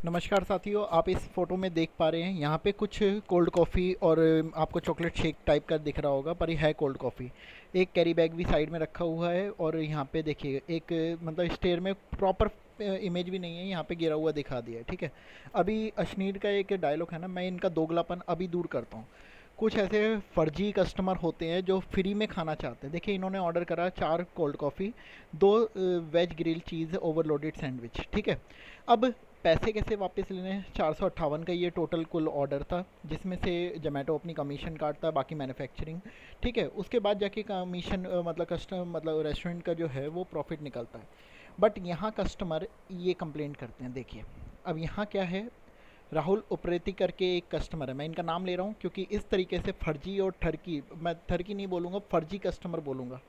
नमस्कार साथियों, आप इस फ़ोटो में देख पा रहे हैं यहाँ पे कुछ कोल्ड कॉफ़ी और आपको चॉकलेट शेक टाइप का दिख रहा होगा, पर ये है कोल्ड कॉफ़ी। एक कैरी बैग भी साइड में रखा हुआ है और यहाँ पे देखिए एक मतलब स्टेयर में प्रॉपर इमेज भी नहीं है, यहाँ पे गिरा हुआ दिखा दिया है। ठीक है। अभी अश्नीर का एक डायलॉग है ना, मैं इनका दोगलापन अभी दूर करता हूँ। कुछ ऐसे फर्जी कस्टमर होते हैं जो फ्री में खाना चाहते हैं। देखिए इन्होंने ऑर्डर करा 4 कोल्ड कॉफ़ी, 2 वेज ग्रिल चीज़ ओवरलोडेड सैंडविच। ठीक है। अब पैसे कैसे वापस लेने हैं? 458 का ये टोटल कुल ऑर्डर था, जिसमें से जोमेटो अपनी कमीशन काटता है, बाकी मैन्युफैक्चरिंग। ठीक है। उसके बाद जाके कमीशन मतलब कस्टमर मतलब रेस्टोरेंट का जो है वो प्रॉफिट निकलता है। बट यहाँ कस्टमर ये कंप्लेंट करते हैं। देखिए अब यहाँ क्या है, राहुल उप्रेती करके एक कस्टमर है, मैं इनका नाम ले रहा हूँ क्योंकि इस तरीके से फर्जी और ठरकी, मैं ठरकी नहीं बोलूँगा, फर्जी कस्टमर बोलूँगा।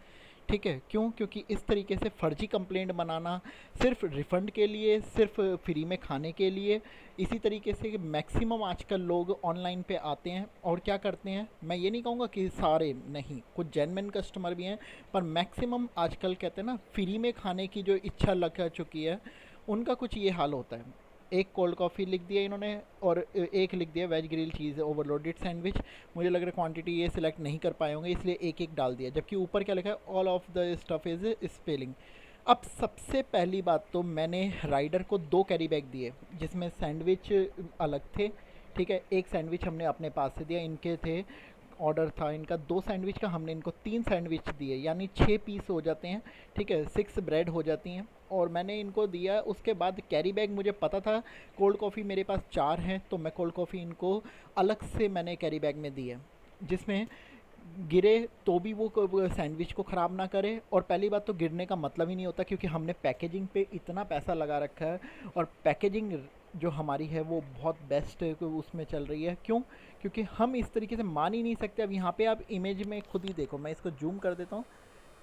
ठीक है। क्यों? क्योंकि इस तरीके से फर्जी कंप्लेंट बनाना सिर्फ रिफ़ंड के लिए, सिर्फ फ्री में खाने के लिए। इसी तरीके से मैक्सिमम आजकल लोग ऑनलाइन पे आते हैं और क्या करते हैं, मैं ये नहीं कहूँगा कि सारे नहीं, कुछ जेन्युइन कस्टमर भी हैं, पर मैक्सिमम आजकल कहते हैं ना फ्री में खाने की जो इच्छा लग चुकी है, उनका कुछ ये हाल होता है। एक कोल्ड कॉफ़ी लिख दिया इन्होंने और एक लिख दिया वेज ग्रिल चीज़ ओवरलोडेड सैंडविच। मुझे लग रहा है क्वांटिटी ये सिलेक्ट नहीं कर पाए होंगे, इसलिए एक एक डाल दिया, जबकि ऊपर क्या लिखा है, all of the stuff is spelling. अब सबसे पहली बात तो मैंने राइडर को 2 कैरी बैग दिए जिसमें सैंडविच अलग थे। ठीक है। एक सैंडविच हमने अपने पास से दिया, इनके थे, ऑर्डर था इनका 2 सैंडविच का, हमने इनको 3 सैंडविच दिए, यानी 6 पीस हो जाते हैं। ठीक है। 6 ब्रेड हो जाती हैं और मैंने इनको दिया। उसके बाद कैरी बैग मुझे पता था कोल्ड कॉफ़ी मेरे पास 4 हैं, तो मैं कोल्ड कॉफ़ी इनको अलग से मैंने कैरी बैग में दी है, जिसमें गिरे तो भी वो सैंडविच को ख़राब ना करे। और पहली बात तो गिरने का मतलब ही नहीं होता, क्योंकि हमने पैकेजिंग पे इतना पैसा लगा रखा है और पैकेजिंग जो हमारी है वो बहुत बेस्ट उसमें चल रही है। क्यों? क्योंकि हम इस तरीके से मान ही नहीं सकते। अब यहाँ पे आप इमेज में खुद ही देखो, मैं इसको जूम कर देता हूँ।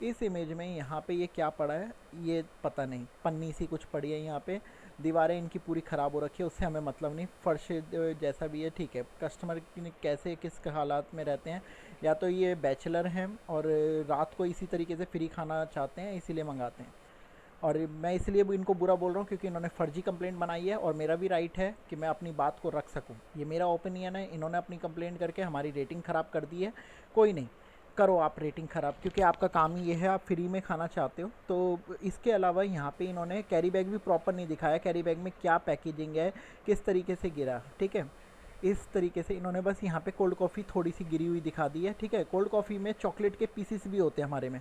इस इमेज में यहाँ पे ये क्या पड़ा है, ये पता नहीं, पन्नी सी कुछ पड़ी है यहाँ पे। दीवारें इनकी पूरी ख़राब हो रखी है, उससे हमें मतलब नहीं, फर्श जैसा भी है। ठीक है। कस्टमर कैसे किस हालात में रहते हैं, या तो ये बैचलर हैं और रात को इसी तरीके से फ्री खाना चाहते हैं, इसीलिए मंगाते हैं। और मैं इसलिए भी इनको बुरा बोल रहा हूँ क्योंकि इन्होंने फ़र्जी कंप्लेंट बनाई है, और मेरा भी राइट है कि मैं अपनी बात को रख सकूँ। ये मेरा ओपिनियन है। इन्होंने अपनी कंप्लेंट करके हमारी रेटिंग ख़राब कर दी है। कोई नहीं, करो आप रेटिंग ख़राब, क्योंकि आपका काम ही ये है, आप फ्री में खाना चाहते हो। तो इसके अलावा यहाँ पे इन्होंने कैरी बैग भी प्रॉपर नहीं दिखाया, कैरी बैग में क्या पैकेजिंग है, किस तरीके से गिरा। ठीक है। इस तरीके से इन्होंने बस यहाँ पे कोल्ड कॉफ़ी थोड़ी सी गिरी हुई दिखा दी है। ठीक है। कोल्ड कॉफ़ी में चॉकलेट के पीसीस भी होते हैं हमारे में,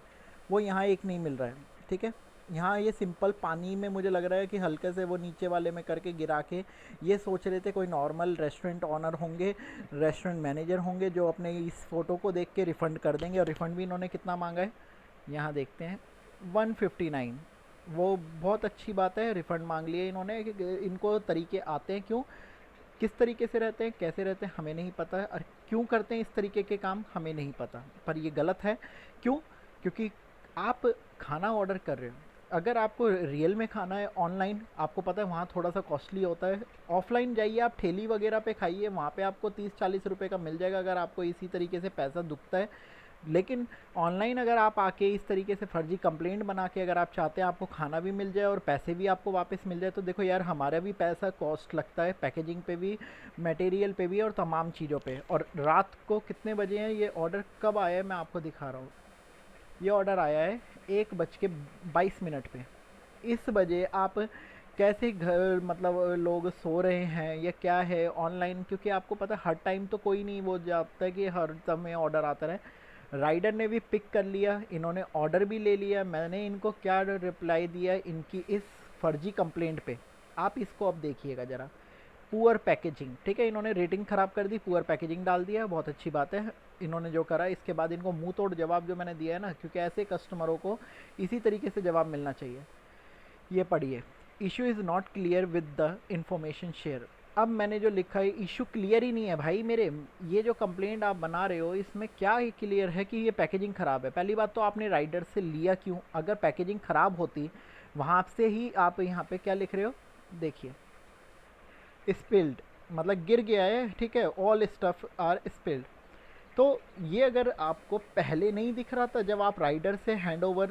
वो यहाँ एक नहीं मिल रहा है। ठीक है। यहाँ ये सिंपल पानी में मुझे लग रहा है कि हल्के से वो नीचे वाले में करके गिरा के, ये सोच रहे थे कोई नॉर्मल रेस्टोरेंट ऑनर होंगे, रेस्टोरेंट मैनेजर होंगे, जो अपने इस फ़ोटो को देख के रिफ़ंड कर देंगे। और रिफ़ंड भी इन्होंने कितना मांगा है, यहाँ देखते हैं, 159। वो बहुत अच्छी बात है, रिफ़ंड मांग लिया इन्होंने। इनको तरीके आते हैं। क्यों, किस तरीके से रहते हैं, कैसे रहते हैं, हमें नहीं पता है, और क्यों करते हैं इस तरीके के काम, हमें नहीं पता, पर ये गलत है। क्यों? क्योंकि आप खाना ऑर्डर कर रहे हो, अगर आपको रियल में खाना है ऑनलाइन, आपको पता है वहाँ थोड़ा सा कॉस्टली होता है। ऑफलाइन जाइए आप ठेली वगैरह पे खाइए, वहाँ पे आपको 30-40 रुपए का मिल जाएगा, अगर आपको इसी तरीके से पैसा दुखता है। लेकिन ऑनलाइन अगर आप आके इस तरीके से फर्जी कंप्लेंट बना के अगर आप चाहते हैं आपको खाना भी मिल जाए और पैसे भी आपको वापस मिल जाए, तो देखो यार, हमारा भी पैसा कॉस्ट लगता है, पैकेजिंग पे भी, मटेरियल पे भी, और तमाम चीज़ों पे। और रात को कितने बजे हैं, ये ऑर्डर कब आया है मैं आपको दिखा रहा हूँ। ये ऑर्डर आया है 1:22 पे। इस बजे आप कैसे घर, मतलब लोग सो रहे हैं या क्या है ऑनलाइन, क्योंकि आपको पता है हर टाइम तो कोई नहीं वो जाता है कि हर समय ऑर्डर आता रहे। राइडर ने भी पिक कर लिया, इन्होंने ऑर्डर भी ले लिया। मैंने इनको क्या रिप्लाई दिया इनकी इस फर्जी कंप्लेंट पे, आप इसको अब देखिएगा ज़रा। Poor packaging. ठीक है। इन्होंने रेटिंग ख़राब कर दी, पुअर पैकेजिंग डाल दिया, बहुत अच्छी बात है इन्होंने जो करा। इसके बाद इनको मुंह तोड़ जवाब जो मैंने दिया है ना, क्योंकि ऐसे कस्टमरों को इसी तरीके से जवाब मिलना चाहिए। ये पढ़िए, issue is not clear with the information share. अब मैंने जो लिखा है, इशू क्लियर ही नहीं है भाई मेरे। ये जो कंप्लेंट आप बना रहे हो, इसमें क्या ही क्लियर है कि ये पैकेजिंग ख़राब है? पहली बात तो आपने राइडर से लिया क्यों? अगर पैकेजिंग ख़राब होती, वहाँ से ही आप यहाँ पे क्या लिख रहे हो, देखिए, स्पिल्ड, मतलब गिर गया है। ठीक है। All stuff are spilled. तो ये अगर आपको पहले नहीं दिख रहा था जब आप राइडर से हैंड ओवर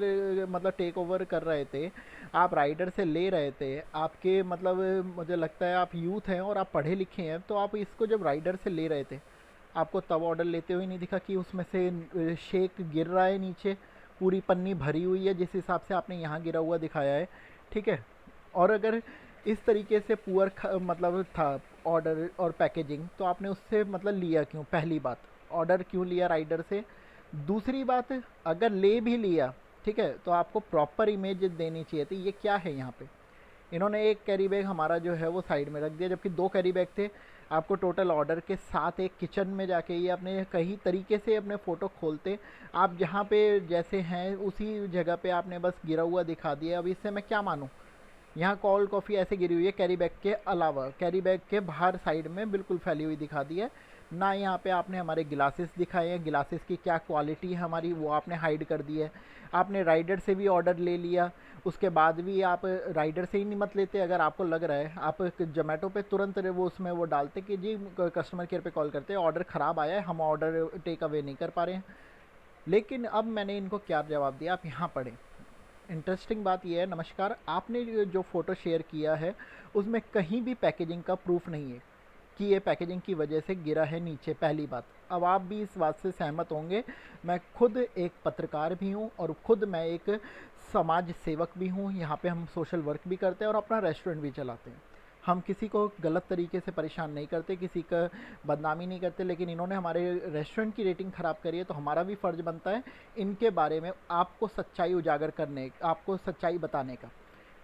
मतलब टेक ओवर कर रहे थे, आप राइडर से ले रहे थे, आपके मतलब मुझे लगता है आप यूथ हैं और आप पढ़े लिखे हैं, तो आप इसको जब राइडर से ले रहे थे, आपको तब ऑर्डर लेते हुए नहीं दिखा कि उसमें से शेक गिर रहा है नीचे, पूरी पन्नी भरी हुई है जिस हिसाब से आपने यहाँ गिरा हुआ दिखाया है, ठीक है। और अगर इस तरीके से पुअर मतलब था ऑर्डर और पैकेजिंग, तो आपने उससे मतलब लिया क्यों? पहली बात, ऑर्डर क्यों लिया राइडर से? दूसरी बात, अगर ले भी लिया, ठीक है, तो आपको प्रॉपर इमेज देनी चाहिए थी। ये क्या है यहाँ पे? इन्होंने एक कैरी बैग हमारा जो है वो साइड में रख दिया, जबकि दो कैरी बैग थे। आपको टोटल ऑर्डर के साथ एक किचन में जाके ये अपने कहीं तरीके से अपने फ़ोटो खोलते, आप जहाँ पे जैसे हैं उसी जगह पे आपने बस गिरा हुआ दिखा दिया। अब इससे मैं क्या मानूँ? यहाँ कोल्ड कॉफ़ी ऐसे गिरी हुई है कैरी बैग के अलावा, कैरी बैग के बाहर साइड में बिल्कुल फैली हुई दिखा दी है ना। यहाँ पे आपने हमारे गिलासेस दिखाए हैं, गिलासेस की क्या क्वालिटी है हमारी वो आपने हाइड कर दी है। आपने राइडर से भी ऑर्डर ले लिया, उसके बाद भी आप राइडर से ही नहीं मत लेते। अगर आपको लग रहा है आप जोमेटो पे तुरंत वो उसमें वो डालते कि जी कस्टमर केयर पे कॉल करते हैं, ऑर्डर ख़राब आया है, हम ऑर्डर टेक अवे नहीं कर पा रहे हैं। लेकिन अब मैंने इनको क्या जवाब दिया, आप यहाँ पढ़ें। इंटरेस्टिंग बात यह है, नमस्कार, आपने जो फ़ोटो शेयर किया है उसमें कहीं भी पैकेजिंग का प्रूफ नहीं है कि ये पैकेजिंग की वजह से गिरा है नीचे। पहली बात, अब आप भी इस बात से सहमत होंगे, मैं खुद एक पत्रकार भी हूँ और खुद मैं एक समाज सेवक भी हूँ। यहाँ पे हम सोशल वर्क भी करते हैं और अपना रेस्टोरेंट भी चलाते हैं। हम किसी को गलत तरीके से परेशान नहीं करते, किसी का बदनामी नहीं करते, लेकिन इन्होंने हमारे रेस्टोरेंट की रेटिंग ख़राब करी है, तो हमारा भी फ़र्ज़ बनता है इनके बारे में आपको सच्चाई उजागर करने, आपको सच्चाई बताने का।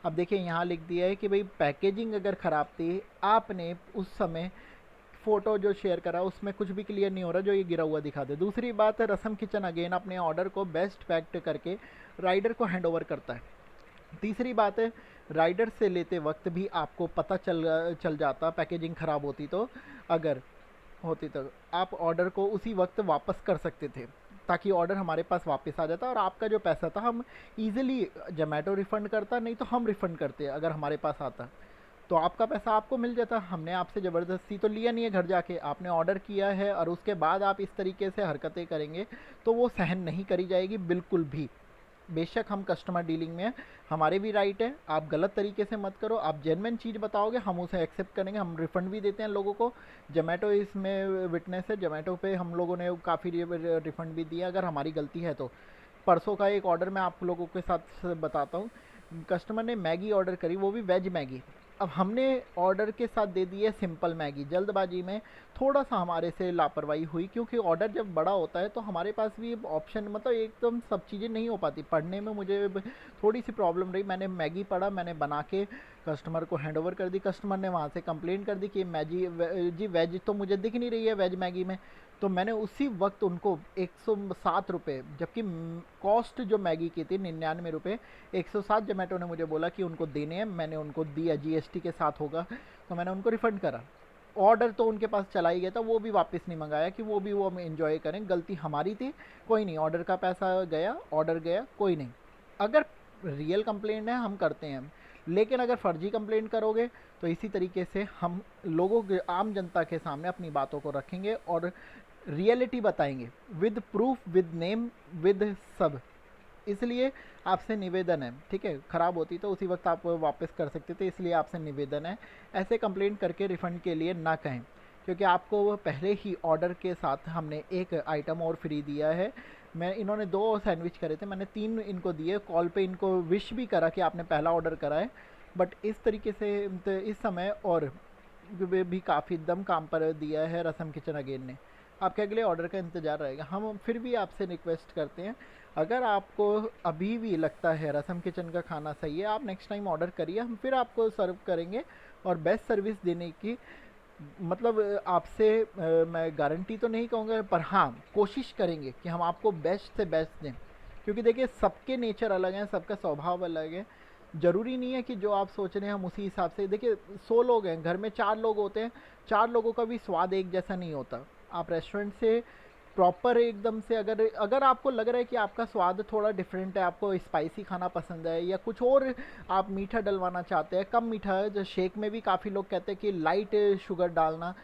अब देखिए यहाँ लिख दिया है कि भाई पैकेजिंग अगर ख़राब थी, आपने उस समय फ़ोटो जो शेयर करा उसमें कुछ भी क्लियर नहीं हो रहा जो ये गिरा हुआ दिखा दे। दूसरी बात है, रसम किचन अगेन अपने ऑर्डर को बेस्ट पैक्ड करके राइडर को हैंड ओवर करता है। तीसरी बात है, राइडर से लेते वक्त भी आपको पता चल जाता पैकेजिंग ख़राब होती तो, अगर होती तो आप ऑर्डर को उसी वक्त वापस कर सकते थे, ताकि ऑर्डर हमारे पास वापस आ जाता और आपका जो पैसा था हम इजीली जोमेटो रिफ़ंड करता, नहीं तो हम रिफ़ंड करते अगर हमारे पास आता, तो आपका पैसा आपको मिल जाता। हमने आपसे ज़बरदस्ती तो लिया नहीं है घर जाके, आपने ऑर्डर किया है और उसके बाद आप इस तरीके से हरकतें करेंगे तो वो सहन नहीं करी जाएगी बिल्कुल भी। बेशक हम कस्टमर डीलिंग में हैं, हमारे भी राइट है, आप गलत तरीके से मत करो। आप जेन्युइन चीज़ बताओगे हम उसे एक्सेप्ट करेंगे, हम रिफ़ंड भी देते हैं लोगों को। जोमेटो इसमें विटनेस है, जोमेटो पे हम लोगों ने काफ़ी रिफ़ंड भी दिया अगर हमारी गलती है तो। परसों का एक ऑर्डर मैं आप लोगों के साथ बताता हूँ। कस्टमर ने मैगी ऑर्डर करी, वो भी वेज मैगी। अब हमने ऑर्डर के साथ दे दी है सिंपल मैगी, जल्दबाजी में थोड़ा सा हमारे से लापरवाही हुई, क्योंकि ऑर्डर जब बड़ा होता है तो हमारे पास भी ऑप्शन मतलब एकदम सब चीज़ें नहीं हो पाती। पढ़ने में मुझे थोड़ी सी प्रॉब्लम रही, मैंने मैगी पढ़ा, मैंने बना के कस्टमर को हैंड ओवर कर दी। कस्टमर ने वहाँ से कंप्लेंट कर दी कि मैगी जी वेज तो मुझे दिख नहीं रही है वेज मैगी में। तो मैंने उसी वक्त उनको 107 रुपये, जबकि कॉस्ट जो मैगी की थी 99 रुपये, 107 जोमेटो ने मुझे बोला कि उनको देने हैं, मैंने उनको दिया, जीएसटी के साथ होगा, तो मैंने उनको रिफ़ंड करा। ऑर्डर तो उनके पास चला ही गया था, वो भी वापस नहीं मंगाया कि वो भी वो हम एंजॉय करें, गलती हमारी थी, कोई नहीं, ऑर्डर का पैसा गया, ऑर्डर गया, कोई नहीं। अगर रियल कंप्लेंट है हम करते हैं, लेकिन अगर फर्जी कंप्लेंट करोगे तो इसी तरीके से हम लोगों के, आम जनता के सामने अपनी बातों को रखेंगे और रियलिटी बताएंगे with proof, with name, with सब। इसलिए आपसे निवेदन है, ठीक है, ख़राब होती तो उसी वक्त आप वापस कर सकते थे, इसलिए आपसे निवेदन है ऐसे कंप्लेंट करके रिफ़ंड के लिए ना कहें, क्योंकि आपको वो पहले ही ऑर्डर के साथ हमने एक आइटम और फ्री दिया है। मैं इन्होंने 2 सैंडविच करे थे, मैंने 3 इनको दिए, कॉल पे इनको विश भी करा कि आपने पहला ऑर्डर करा है, बट इस तरीके से तो इस समय और भी काफ़ी दम काम पर दिया है रसम किचन अगेन ने। आपके अगले ऑर्डर का इंतज़ार रहेगा। हम फिर भी आपसे रिक्वेस्ट करते हैं, अगर आपको अभी भी लगता है रसम किचन का खाना सही है, आप नेक्स्ट टाइम ऑर्डर करिए, हम फिर आपको सर्व करेंगे और बेस्ट सर्विस देने की मतलब आपसे मैं गारंटी तो नहीं कहूँगा, पर हाँ कोशिश करेंगे कि हम आपको बेस्ट से बेस्ट दें। क्योंकि देखिए सबके नेचर अलग हैं, सबका स्वभाव अलग है, ज़रूरी नहीं है कि जो आप सोच रहे हैं हम उसी हिसाब से। देखिए 100 लोग हैं, घर में 4 लोग होते हैं, 4 लोगों का भी स्वाद एक जैसा नहीं होता। आप रेस्टोरेंट से प्रॉपर एकदम से अगर अगर आपको लग रहा है कि आपका स्वाद थोड़ा डिफरेंट है, आपको स्पाइसी खाना पसंद है या कुछ और आप मीठा डलवाना चाहते हैं, कम मीठा है, जो शेक में भी काफ़ी लोग कहते हैं कि लाइट शुगर डालना,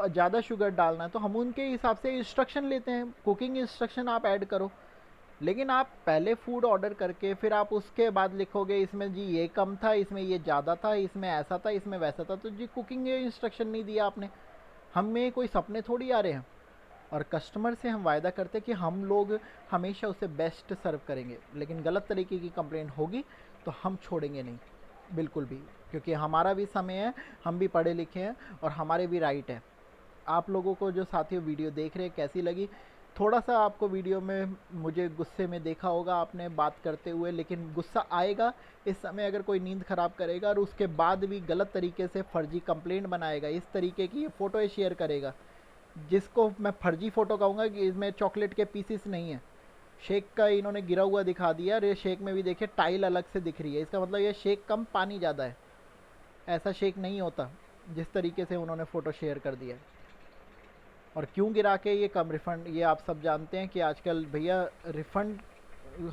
ज़्यादा शुगर डालना है तो हम उनके हिसाब से इंस्ट्रक्शन लेते हैं, कुकिंग इंस्ट्रक्शन आप ऐड करो। लेकिन आप पहले फूड ऑर्डर करके फिर आप उसके बाद लिखोगे इसमें जी ये कम था, इसमें ये ज़्यादा था, इसमें ऐसा था, इसमें वैसा था, तो जी कुकिंग इंस्ट्रक्शन नहीं दिया आपने। हमें कोई सपने थोड़ी आ रहे हैं। और कस्टमर से हम वायदा करते हैं कि हम लोग हमेशा उसे बेस्ट सर्व करेंगे, लेकिन गलत तरीके की कंप्लेंट होगी तो हम छोड़ेंगे नहीं, बिल्कुल भी। क्योंकि हमारा भी समय है, हम भी पढ़े लिखे हैं और हमारे भी राइट है। आप लोगों को जो साथियों वीडियो देख रहे हैं कैसी लगी? थोड़ा सा आपको वीडियो में मुझे गुस्से में देखा होगा आपने बात करते हुए, लेकिन गुस्सा आएगा इस समय अगर कोई नींद ख़राब करेगा और उसके बाद भी गलत तरीके से फर्जी कंप्लेंट बनाएगा, इस तरीके की ये फ़ोटो शेयर करेगा जिसको मैं फर्जी फ़ोटो कहूँगा कि इसमें चॉकलेट के पीसेस नहीं है। शेक का इन्होंने गिरा हुआ दिखा दिया, और ये शेक में भी देखिए टाइल अलग से दिख रही है, इसका मतलब ये शेक कम पानी ज़्यादा है। ऐसा शेक नहीं होता जिस तरीके से उन्होंने फ़ोटो शेयर कर दिया। और क्यों गिरा के ये कम रिफ़ंड, ये आप सब जानते हैं कि आजकल भैया रिफ़ंड,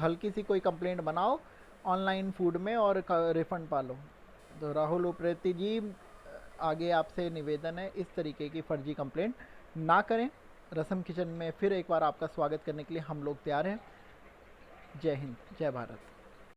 हल्की सी कोई कंप्लेंट बनाओ ऑनलाइन फूड में और रिफ़ंड पालो। तो राहुल उप्रेती जी, आगे आपसे निवेदन है इस तरीके की फर्जी कंप्लेंट ना करें। रसम किचन में फिर एक बार आपका स्वागत करने के लिए हम लोग तैयार हैं। जय हिंद, जय भारत।